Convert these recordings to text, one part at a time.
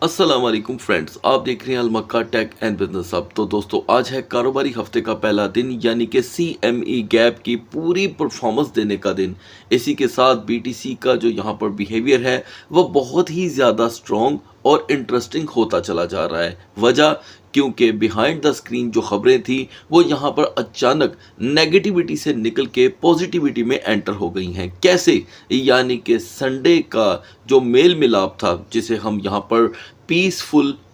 अस्सलाम वालेकुम फ्रेंड्स, आप देख रहे हैं अलमक्का टेक एंड बिजनेस हब। तो दोस्तों, आज है कारोबारी हफ्ते का पहला दिन, यानी कि CME गैप की पूरी परफॉर्मेंस देने का दिन। इसी के साथ BTC का जो यहाँ पर बिहेवियर है वह बहुत ही ज़्यादा स्ट्रॉन्ग और इंटरेस्टिंग होता चला जा रहा है। वजह क्योंकि बिहाइंड द स्क्रीन जो खबरें थी वो यहाँ पर अचानक नेगेटिविटी से निकल के पॉजिटिविटी में एंटर हो गई हैं। कैसे? यानी कि संडे का जो मेल मिलाप था, जिसे हम यहाँ पर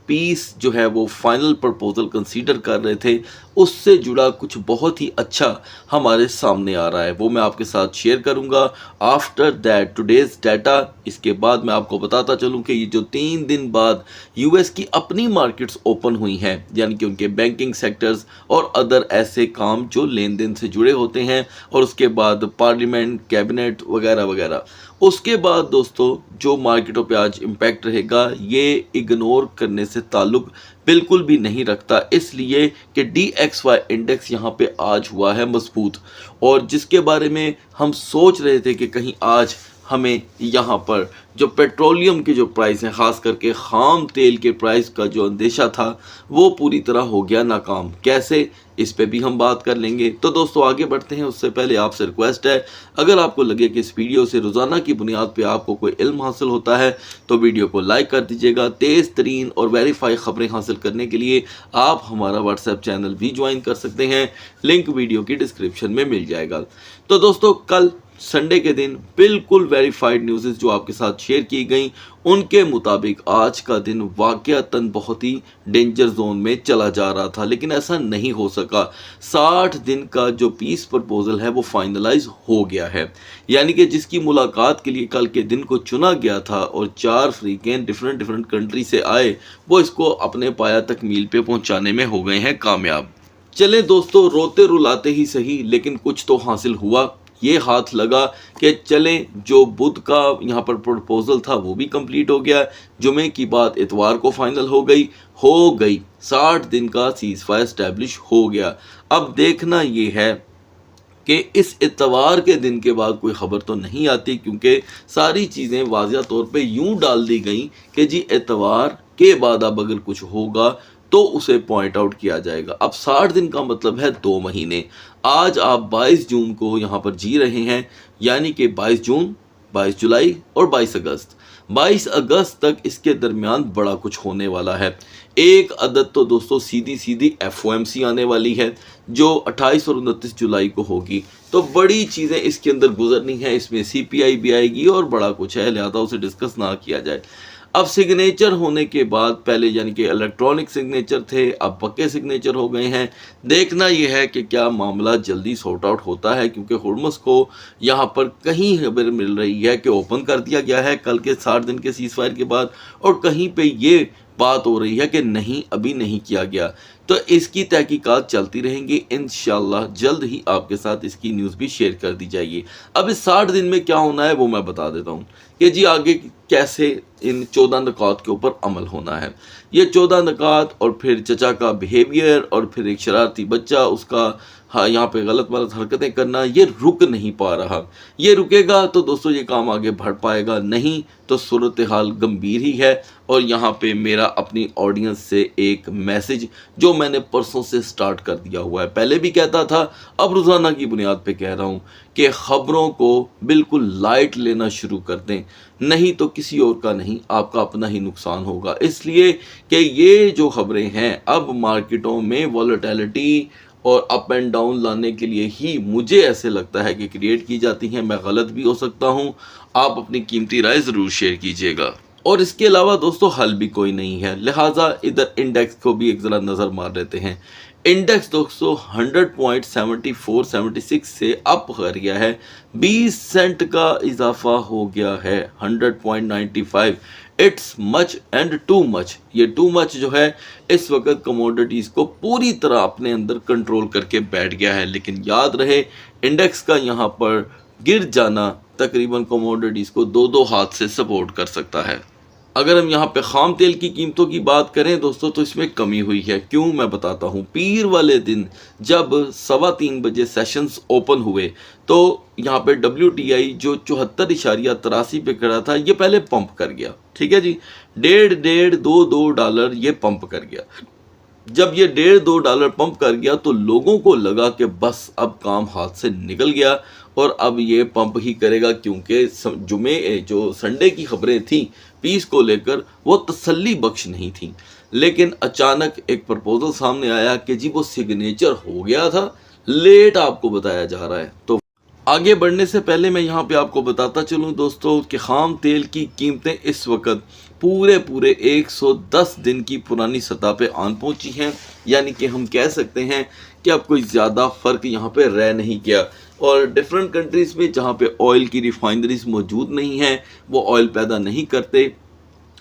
पीस जो है वो फाइनल प्रपोजल कंसीडर कर रहे थे, उससे जुड़ा कुछ बहुत ही अच्छा हमारे सामने आ रहा है। वो मैं आपके साथ शेयर करूंगा आफ्टर दैट टुडेज डाटा। इसके बाद मैं आपको बताता चलूं कि ये जो 3 दिन बाद US की अपनी मार्केट्स ओपन हुई हैं, यानी कि उनके बैंकिंग सेक्टर्स और अदर ऐसे काम जो लेन देन से जुड़े होते हैं, और उसके बाद पार्लियामेंट, कैबिनेट वगैरह वगैरह। उसके बाद दोस्तों, जो मार्केटों पे आज इम्पैक्ट रहेगा ये इग्नोर करने से ताल्लुक बिल्कुल भी नहीं रखता, इसलिए कि DXY इंडेक्स यहाँ पे आज हुआ है मजबूत, और जिसके बारे में हम सोच रहे थे कि कहीं आज हमें यहाँ पर जो पेट्रोलियम के जो प्राइस हैं, ख़ास करके ख़ाम तेल के प्राइस का जो अंदेशा था वो पूरी तरह हो गया नाकाम। कैसे? इस पे भी हम बात कर लेंगे। तो दोस्तों, आगे बढ़ते हैं उससे पहले आपसे रिक्वेस्ट है, अगर आपको लगे कि इस वीडियो से रोज़ाना की बुनियाद पे आपको कोई इल्म हासिल होता है तो वीडियो को लाइक कर दीजिएगा। तेज़ तरीन और वेरीफाई ख़बरें हासिल करने के लिए आप हमारा व्हाट्सएप चैनल भी ज्वाइन कर सकते हैं, लिंक वीडियो की डिस्क्रिप्शन में मिल जाएगा। तो दोस्तों, कल संडे के दिन बिल्कुल वेरीफाइड न्यूज़ जो आपके साथ शेयर की गई, उनके मुताबिक आज का दिन वाकयातन बहुत ही डेंजर जोन में चला जा रहा था, लेकिन ऐसा नहीं हो सका। 60 दिन का जो पीस प्रपोजल है वो फाइनलाइज हो गया है, यानी कि जिसकी मुलाकात के लिए कल के दिन को चुना गया था और 4 फ्रीकें डिफरेंट कंट्री से आए, वो इसको अपने पाया तक मील पे पहुंचाने में हो गए हैं कामयाब। चले दोस्तों, रोते रुलाते ही सही, लेकिन कुछ तो हासिल हुआ। ये हाथ लगा कि चलें, जो बुध का यहाँ पर प्रपोजल था वो भी कंप्लीट हो गया। जुमे की बात इतवार को फाइनल हो गई 60 दिन का सीज फायर स्टैब्लिश हो गया। अब देखना ये है कि इस इतवार के दिन के बाद कोई ख़बर तो नहीं आती, क्योंकि सारी चीज़ें वाज़िया तौर पे यूं डाल दी गई कि जी इतवार के बाद अब अगर कुछ होगा तो उसे पॉइंट आउट किया जाएगा। अब 60 दिन का मतलब है 2 महीने। आज आप 22 जून को यहाँ पर जी रहे हैं, यानी कि 22 जून, 22 जुलाई और 22 अगस्त। 22 अगस्त तक इसके दरमियान बड़ा कुछ होने वाला है। एक अदद तो दोस्तों सीधी FOMC आने वाली है जो 28 और 29 जुलाई को होगी। तो बड़ी चीज़ें इसके अंदर गुजरनी है, इसमें CPI भी आएगी और बड़ा कुछ है, लिहाजा उसे डिस्कस ना किया जाए। अब सिग्नेचर होने के बाद, पहले यानी कि इलेक्ट्रॉनिक सिग्नेचर थे, अब पक्के सिग्नेचर हो गए हैं। देखना यह है कि क्या मामला जल्दी सॉर्ट आउट होता है, क्योंकि हुर्मुज़ को यहाँ पर कहीं खबर मिल रही है कि ओपन कर दिया गया है कल के 60 दिन के सीज फायर के बाद, और कहीं पे ये बात हो रही है कि नहीं, अभी नहीं किया गया। तो इसकी तहकीकात चलती रहेंगी, इंशाल्लाह जल्द ही आपके साथ इसकी न्यूज़ भी शेयर कर दी जाएगी। अब इस 60 दिन में क्या होना है वो मैं बता देता हूँ कि जी आगे कैसे इन 14 नुकात के ऊपर अमल होना है। ये 14 नुकात और फिर चचा का बिहेवियर और फिर एक शरारती बच्चा, उसका हाँ यहाँ पे गलत हरकतें करना, ये रुक नहीं पा रहा। ये रुकेगा तो दोस्तों ये काम आगे बढ़ पाएगा, नहीं तो सूरत हाल गंभीर ही है। और यहाँ पे मेरा अपनी ऑडियंस से एक मैसेज जो मैंने परसों से स्टार्ट कर दिया हुआ है, पहले भी कहता था, अब रोज़ाना की बुनियाद पे कह रहा हूँ कि ख़बरों को बिल्कुल लाइट लेना शुरू कर दें, नहीं तो किसी और का नहीं, आपका अपना ही नुकसान होगा। इसलिए कि ये जो ख़बरें हैं अब मार्केटों में वॉलेटिलिटी और अप एंड डाउन लाने के लिए ही मुझे ऐसे लगता है कि क्रिएट की जाती हैं। मैं गलत भी हो सकता हूँ, आप अपनी कीमती राय ज़रूर शेयर कीजिएगा। और इसके अलावा दोस्तों हल भी कोई नहीं है, लिहाजा इधर इंडेक्स को भी एक ज़रा नज़र मार लेते हैं। इंडेक्स दोस्तों 100.74-76 से अप कर गया है, 20 सेंट का इजाफा हो गया है 100.95। It's much and too much. ये टू मच जो है इस वक्त कमोडिटीज़ को पूरी तरह अपने अंदर कंट्रोल करके बैठ गया है। लेकिन याद रहे, इंडेक्स का यहाँ पर गिर जाना तकरीबन कमोडिटीज़ को 2-2 हाथ से सपोर्ट कर सकता है। अगर हम यहाँ पे खाम तेल की कीमतों की बात करें दोस्तों तो इसमें कमी हुई है। क्यों, मैं बताता हूँ। पीर वाले दिन जब 3:15 बजे सेशंस ओपन हुए तो यहाँ पे WTI जो 74.83 पे खड़ा था, ये पहले पंप कर गया। ठीक है जी, डेढ़ दो डॉलर ये पंप कर गया। जब ये $1.5-2 पंप कर गया तो लोगों को लगा कि बस अब काम हाथ से निकल गया और अब ये पंप ही करेगा, क्योंकि जुमे जो संडे की खबरें थी पीस को लेकर वो तसल्ली बख्श नहीं थी। लेकिन अचानक एक प्रपोजल सामने आया कि जी वो सिग्नेचर हो गया था, लेट आपको बताया जा रहा है। तो आगे बढ़ने से पहले मैं यहाँ पे आपको बताता चलूँ दोस्तों कि खाम तेल की कीमतें इस वक्त पूरे 110 दिन की पुरानी सतह पे आन पहुँची हैं। यानी कि हम कह सकते हैं कि अब कोई ज़्यादा फ़र्क यहाँ पे रह नहीं गया। और डिफरेंट कंट्रीज़ में जहाँ पे ऑयल की रिफाइनरीज मौजूद नहीं हैं, वो ऑयल पैदा नहीं करते,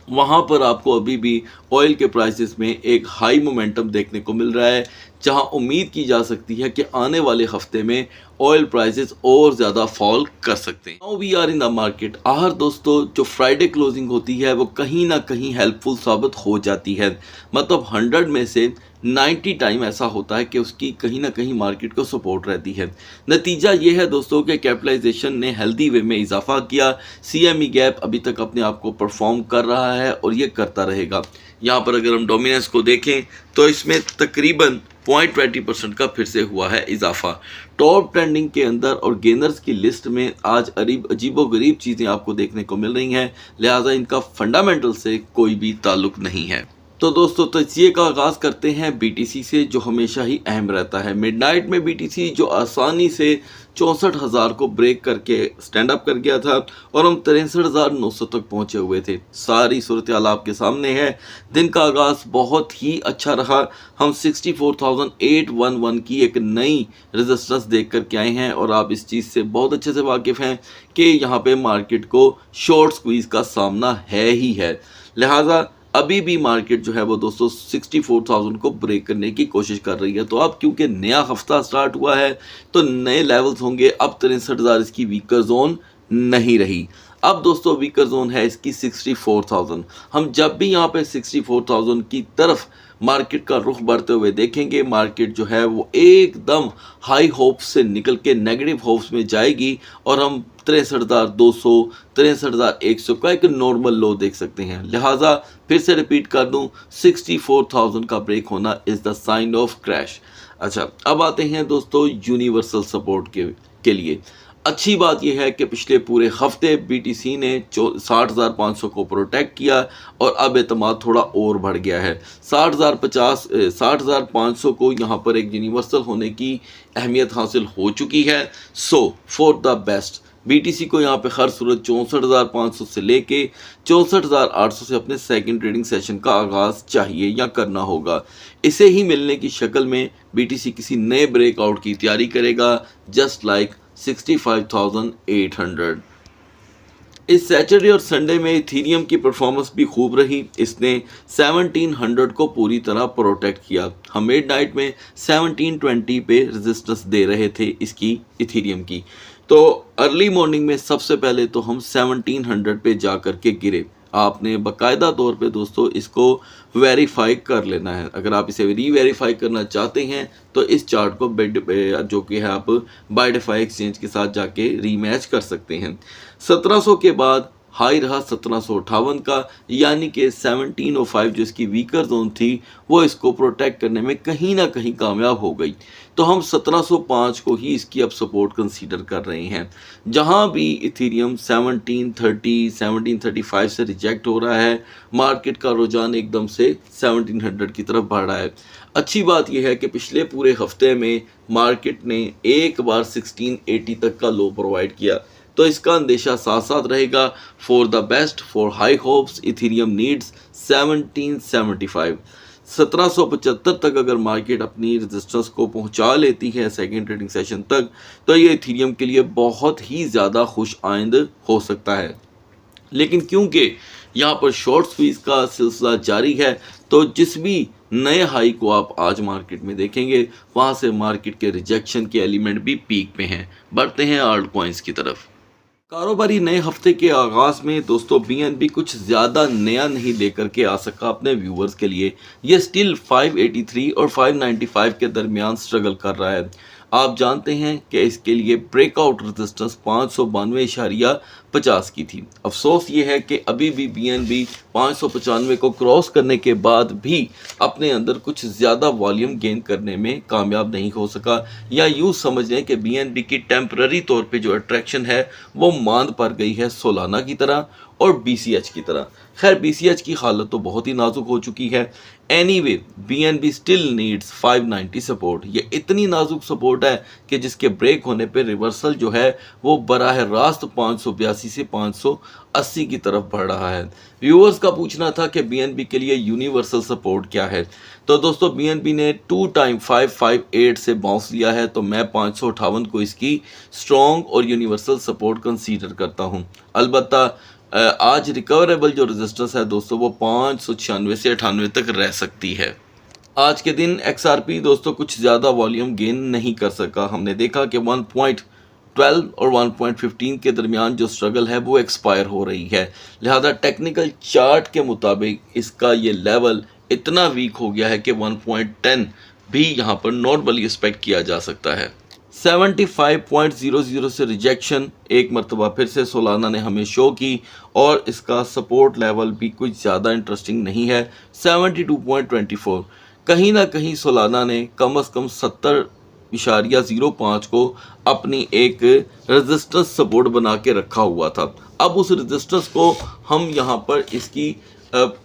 वहाँ पर आपको अभी भी ऑयल के प्राइसेस में एक हाई मोमेंटम देखने को मिल रहा है, जहाँ उम्मीद की जा सकती है कि आने वाले हफ्ते में ऑयल प्राइसेस और ज़्यादा फॉल कर सकते हैं। Now we are in the market. आहर दोस्तों, जो फ्राइडे क्लोजिंग होती है वो कहीं ना कहीं हेल्पफुल साबित हो जाती है। मतलब 100 में से 90 टाइम ऐसा होता है कि उसकी कहीं ना कहीं मार्केट को सपोर्ट रहती है। नतीजा ये है दोस्तों कि कैपिटलाइजेशन ने हेल्दी वे में इजाफा किया। CME गैप अभी तक अपने आप को परफॉर्म कर रहा है और ये करता रहेगा। यहाँ पर अगर हम डोमिनेंस को देखें तो इसमें तकरीबन 0.20% का फिर से हुआ है इजाफा। टॉप ट्रेंडिंग के अंदर और गेनर्स की लिस्ट में आज अजीबोगरीब चीज़ें आपको देखने को मिल रही हैं, लिहाजा इनका फंडामेंटल से कोई भी ताल्लुक नहीं है। तो दोस्तों तजिए का आगाज़ करते हैं BTC से, जो हमेशा ही अहम रहता है। मिडनाइट में BTC जो आसानी से 64,000 को ब्रेक करके स्टैंड अप कर गया था और हम 63,900 तक पहुंचे हुए थे। सारी सूरत हाल आपके सामने है। दिन का आगाज़ बहुत ही अच्छा रहा। हम 64,811 की एक नई रेजिस्टेंस देख कर के आए हैं और आप इस चीज़ से बहुत अच्छे से वाकिफ़ हैं कि यहाँ पे मार्केट को शॉर्ट स्क्वीज़ का सामना है ही है। लिहाजा अभी भी मार्केट जो है वो दोस्तों 64,000 को ब्रेक करने की कोशिश कर रही है। तो अब क्योंकि नया हफ्ता स्टार्ट हुआ है तो नए लेवल्स होंगे। अब 63,000 इसकी वीकर जोन नहीं रही। अब दोस्तों वीकर जोन है इसकी 64,000। हम जब भी यहाँ पे 64,000 की तरफ मार्केट का रुख बढ़ते हुए देखेंगे, मार्केट जो है वो एकदम हाई होप्स से निकल के नेगेटिव होप्स में जाएगी और हम 63,200 63,100 का एक नॉर्मल लो देख सकते हैं। लिहाजा फिर से रिपीट कर दूं, 64,000 का ब्रेक होना is the sign of crash. अच्छा, अब आते हैं दोस्तों यूनिवर्सल सपोर्ट के लिए। अच्छी बात यह है कि पिछले पूरे हफ्ते BTC ने 60,500 को प्रोटेक्ट किया और अब एतमाद थोड़ा और बढ़ गया है। 60,500 को यहाँ पर एक यूनिवर्सल होने की अहमियत हासिल हो चुकी है। So for the best BTC को यहाँ पे हर सूरत 64,500 से लेके 64,800 से अपने सेकंड ट्रेडिंग सेशन का आगाज़ चाहिए या करना होगा। इसे ही मिलने की शक्ल में BTC किसी नए ब्रेकआउट की तैयारी करेगा, जस्ट लाइक 65,800। इस सैटरडे और संडे में इथीरियम की परफॉर्मेंस भी खूब रही। इसने 1700 को पूरी तरह प्रोटेक्ट किया। हम मिडनाइट में 1720 पे रेजिस्टेंस दे रहे थे इसकी इथीरियम की। तो अर्ली मॉर्निंग में सबसे पहले तो हम 1700 पे जा कर के गिरे। आपने बाकायदा तौर पे दोस्तों इसको वेरीफाई कर लेना है। अगर आप इसे री-वेरीफाई करना चाहते हैं तो इस चार्ट को जो कि है आप बायडिफाई एक्सचेंज के साथ जाके रीमैच कर सकते हैं। 1700 के बाद हाई रहा 1758 का, यानी कि 1705 जो इसकी वीकर जोन थी वो इसको प्रोटेक्ट करने में कहीं ना कहीं कामयाब हो गई। तो हम 1705 को ही इसकी अब सपोर्ट कंसीडर कर रहे हैं। जहां भी इथीरियम 1730 1735 से रिजेक्ट हो रहा है, मार्केट का रुझान एकदम से 1700 की तरफ बढ़ रहा है। अच्छी बात यह है कि पिछले पूरे हफ्ते में मार्केट ने एक बार 1680 तक का लो प्रोवाइड किया, तो इसका अंदेशा साथ साथ रहेगा। For the best, for high hopes, Ethereum needs 1775। 1775 तक अगर मार्केट अपनी रेजिस्टेंस को पहुंचा लेती है सेकेंड ट्रेडिंग सेशन तक, तो ये इथीरियम के लिए बहुत ही ज़्यादा खुश आइंद हो सकता है। लेकिन क्योंकि यहाँ पर शॉर्ट स्क्वीज का सिलसिला जारी है, तो जिस भी नए हाई को आप आज मार्केट में देखेंगे वहाँ से मार्केट के रिजेक्शन के एलिमेंट भी पीक पे हैं। बढ़ते हैं आल्ट कॉइन्स की तरफ। कारोबारी नए हफ्ते के आगाज में दोस्तों बीएनबी कुछ ज़्यादा नया नहीं लेकर के आ सका अपने व्यूअर्स के लिए। ये स्टिल 583 और 595 के दरमियान स्ट्रगल कर रहा है। आप जानते हैं कि इसके लिए ब्रेकआउट रेजिस्टेंस 592.50 की थी। अफसोस ये है कि अभी भी बीएनबी 595 को क्रॉस करने के बाद भी अपने अंदर कुछ ज़्यादा वॉल्यूम गेन करने में कामयाब नहीं हो सका, या यूँ समझ लें कि बीएनबी की टेम्पररी तौर पे जो अट्रैक्शन है वो मांद पड़ गई है सोलाना की तरह और बीसीएच की तरह। खैर बीसीएच की हालत तो बहुत ही नाजुक हो चुकी है। Anyway BNB still needs 590 support. ये इतनी नाजुक सपोर्ट है कि जिसके ब्रेक होने पे रिवर्सल जो है वो बराह रास्त 582 से 580 की तरफ बढ़ रहा है। व्यूअर्स का पूछना था कि बीएनबी के लिए यूनिवर्सल सपोर्ट क्या है। तो दोस्तों बीएनबी ने 2 टाइम 558 से बाउंस लिया है, तो मैं 558 को इसकी स्ट्रॉन्ग और यूनिवर्सल सपोर्ट कंसीडर करता हूँ। अलबत्ता आज रिकवरेबल जो रेजिस्टेंस है दोस्तों वो 596 से 98 तक रह सकती है। आज के दिन एक्सआरपी दोस्तों कुछ ज़्यादा वॉल्यूम गेन नहीं कर सका। हमने देखा कि 1.12 और 1.15 के दरमियान जो स्ट्रगल है वो एक्सपायर हो रही है। लिहाजा टेक्निकल चार्ट के मुताबिक इसका ये लेवल इतना वीक हो गया है कि 1.10 भी यहाँ पर नॉर्मली एक्सपेक्ट किया जा सकता है। 75.00 से रिजेक्शन एक मरतबा फिर से सोलाना ने हमें शो की, और इसका सपोर्ट लेवल भी कुछ ज़्यादा इंटरेस्टिंग नहीं है। 72.24 कहीं ना कहीं सोलाना ने कम से कम 70.05 को अपनी एक रेजिस्टेंस सपोर्ट बना के रखा हुआ था। अब उस रेजिस्टेंस को हम यहाँ पर इसकी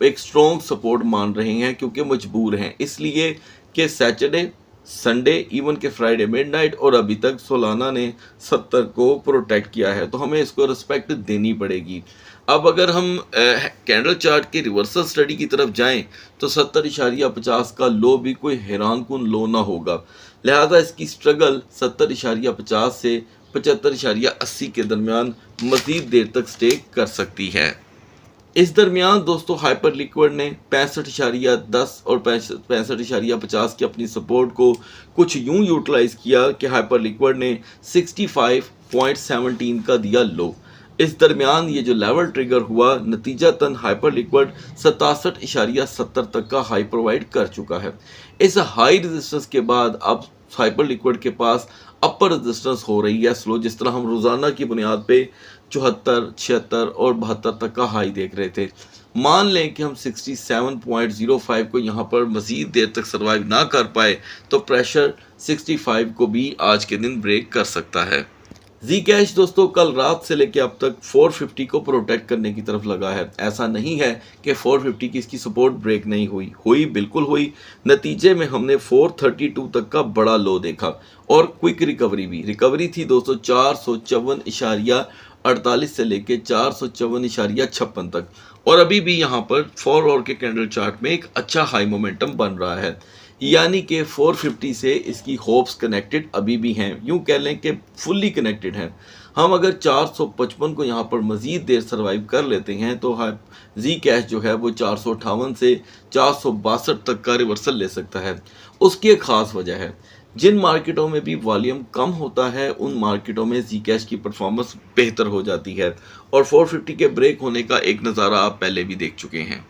एक स्ट्रॉन्ग सपोर्ट मान रहे हैं, क्योंकि मजबूर हैं इसलिए कि सैटरडे संडे इवन के फ्राइडे मिडनाइट और अभी तक सोलाना ने 70 को प्रोटेक्ट किया है, तो हमें इसको रिस्पेक्ट देनी पड़ेगी। अब अगर हम कैंडल चार्ट की रिवर्सल स्टडी की तरफ जाएं तो 70.50 का लो भी कोई हैरान कुन लो ना होगा। लिहाजा इसकी स्ट्रगल 70.50 से 75.80 के दरमियान मज़ीद देर तक स्टे कर सकती है। इस दरमियान दोस्तों हाइपर लिक्विड ने 65.10 और 65.50 की अपनी सपोर्ट को कुछ यूं यूटिलाइज किया कि हाइपर लिक्विड ने 65.17 का दिया लो। इस दरमियान ये जो लेवल ट्रिगर हुआ, नतीजतन हाइपर लिक्विड 67.70 तक का हाई प्रोवाइड कर चुका है। इस हाई रेजिस्टेंस के बाद अब हाइपर लिक्विड के पास अपर रेजिस्टेंस हो रही है स्लो, जिस तरह हम रोज़ाना की बुनियाद पे 74, 76 और 72 तक का हाई देख रहे थे। मान लें कि हम 67.05 को यहाँ पर मज़ीद देर तक सर्वाइव ना कर पाए तो प्रेशर 65 को भी आज के दिन ब्रेक कर सकता है। जी कैश दोस्तों कल रात से लेकर अब तक 450 को प्रोटेक्ट करने की तरफ लगा है। ऐसा नहीं है कि 450 की इसकी सपोर्ट ब्रेक नहीं हुई बिल्कुल हुई। नतीजे में हमने 432 तक का बड़ा लो देखा और क्विक रिकवरी थी दोस्तों 454.48 से लेके 454.56 तक, और अभी भी यहाँ पर 4 आवर के कैंडल चार्ट में एक अच्छा हाई मोमेंटम बन रहा है। यानी कि 450 से इसकी होप्स कनेक्टेड अभी भी हैं, यूं कह लें कि फुल्ली कनेक्टेड हैं। हम अगर 455 को यहाँ पर मज़ीद देर सर्वाइव कर लेते हैं तो जी कैश जो है वो 458 से 462 तक का रिवर्सल ले सकता है। उसकी एक ख़ास वजह है, जिन मार्केटों में भी वॉल्यूम कम होता है उन मार्केटों में जी कैश की परफॉर्मेंस बेहतर हो जाती है, और 450 के ब्रेक होने का एक नज़ारा आप पहले भी देख चुके हैं।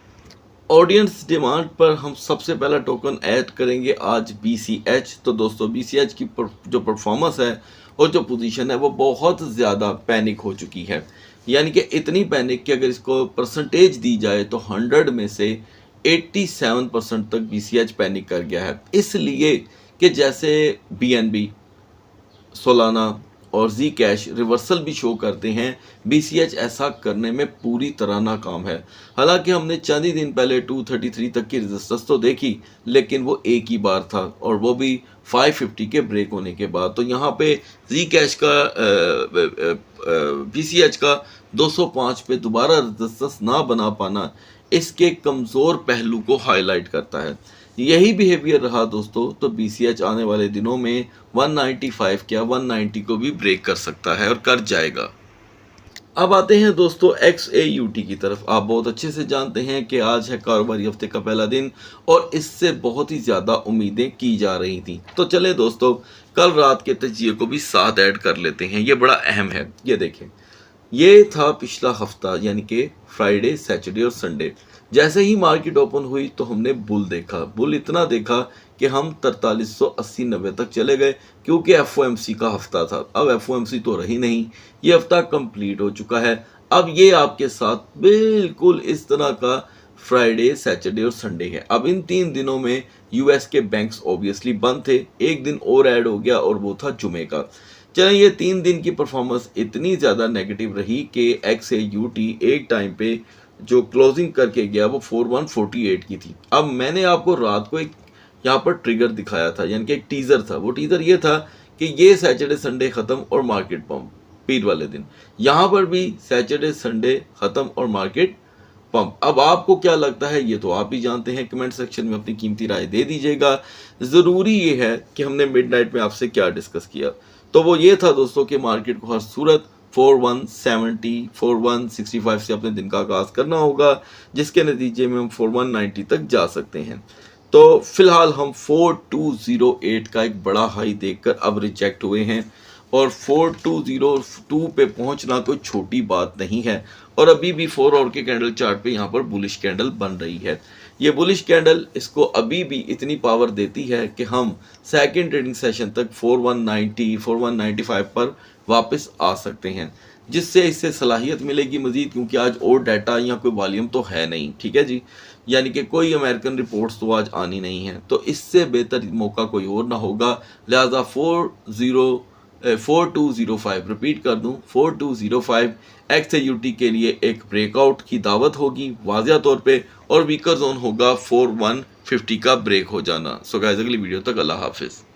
ऑडियंस डिमांड पर हम सबसे पहला टोकन ऐड करेंगे आज BCH। तो दोस्तों BCH की जो परफॉर्मेंस है और जो पोजीशन है वो बहुत ज़्यादा पैनिक हो चुकी है। यानी कि इतनी पैनिक कि अगर इसको परसेंटेज दी जाए तो 100 में से 87% तक BCH पैनिक कर गया है। इसलिए कि जैसे BNB, सोलाना और जी कैश रिवर्सल भी शो करते हैं, BCH ऐसा करने में पूरी तरह नाकाम है। हालांकि हमने चंद ही दिन पहले 233 तक की रेजिस्टेंस तो देखी, लेकिन वो एक ही बार था और वो भी 550 के ब्रेक होने के बाद। तो यहाँ पे जी कैश का BCH का 205 पे दोबारा रेजिस्टेंस ना बना पाना इसके कमज़ोर पहलू को हाईलाइट करता है। यही बिहेवियर रहा दोस्तों तो BCH आने वाले दिनों में 195 क्या 190 को भी ब्रेक कर सकता है और कर जाएगा। अब आते हैं दोस्तों XAUT की तरफ। आप बहुत अच्छे से जानते हैं कि आज है कारोबारी हफ्ते का पहला दिन और इससे बहुत ही ज़्यादा उम्मीदें की जा रही थी। तो चले दोस्तों कल रात के तजिए को भी साथ ऐड कर लेते हैं, ये बड़ा अहम है। ये देखें ये था पिछला हफ्ता, यानी कि फ्राइडे, सैटरडे और संडे। जैसे ही मार्केट ओपन हुई तो हमने बुल देखा। बुल इतना देखा कि हम 4380-90 तक चले गए, क्योंकि एफओएमसी का हफ्ता था। अब एफओएमसी तो रही नहीं, ये हफ्ता कंप्लीट हो चुका है। अब ये आपके साथ बिल्कुल इस तरह का फ्राइडे, सैटरडे और संडे है। अब इन 3 दिनों में यूएस के बैंक्स ऑब्वियसली बंद थे, एक दिन और ऐड हो गया और वो था जुमे का। चलें, ये 3 दिन की परफॉर्मेंस इतनी ज़्यादा नेगेटिव रही कि XAUT एक टाइम पे जो क्लोजिंग करके गया वो 4148 की थी। अब मैंने आपको रात को एक यहाँ पर ट्रिगर दिखाया था, यानी कि एक टीज़र था। वो टीज़र ये था कि ये सैटरडे संडे ख़त्म और मार्केट पंप पीर वाले दिन। यहाँ पर भी सैटरडे संडे ख़त्म और मार्केट पंप। अब आपको क्या लगता है ये तो आप ही जानते हैं, कमेंट सेक्शन में अपनी कीमती राय दे दीजिएगा। ज़रूरी ये है कि हमने मिडनाइट में आपसे क्या डिस्कस किया। तो वो ये था दोस्तों कि मार्केट को हर सूरत 4170 4165 से अपने दिन का आगाज़ करना होगा, जिसके नतीजे में हम 4190 तक जा सकते हैं। तो फिलहाल हम 4208 का एक बड़ा हाई देखकर अब रिजेक्ट हुए हैं, और 4202 पे पहुंचना कोई छोटी बात नहीं है। और अभी भी 4 आवर के कैंडल चार्ट पे यहाँ पर बुलिश कैंडल बन रही है। ये बुलिश कैंडल इसको अभी भी इतनी पावर देती है कि हम सेकंड ट्रेडिंग सेशन तक 4190 4195 पर वापस आ सकते हैं, जिससे इससे सलाहियत मिलेगी मजीद, क्योंकि आज और डाटा या कोई वॉल्यूम तो है नहीं, ठीक है जी, यानी कि कोई अमेरिकन रिपोर्ट्स तो आज आनी नहीं है। तो इससे बेहतर मौका कोई और ना होगा। लिहाजा 4205, रिपीट कर दूं, 4205 XAUT के लिए एक ब्रेकआउट की दावत होगी वाज़िया तौर पे, और वीकर जोन होगा 4150 का ब्रेक हो जाना। सो गाइस, अगली वीडियो तक अल्लाह हाफिज़।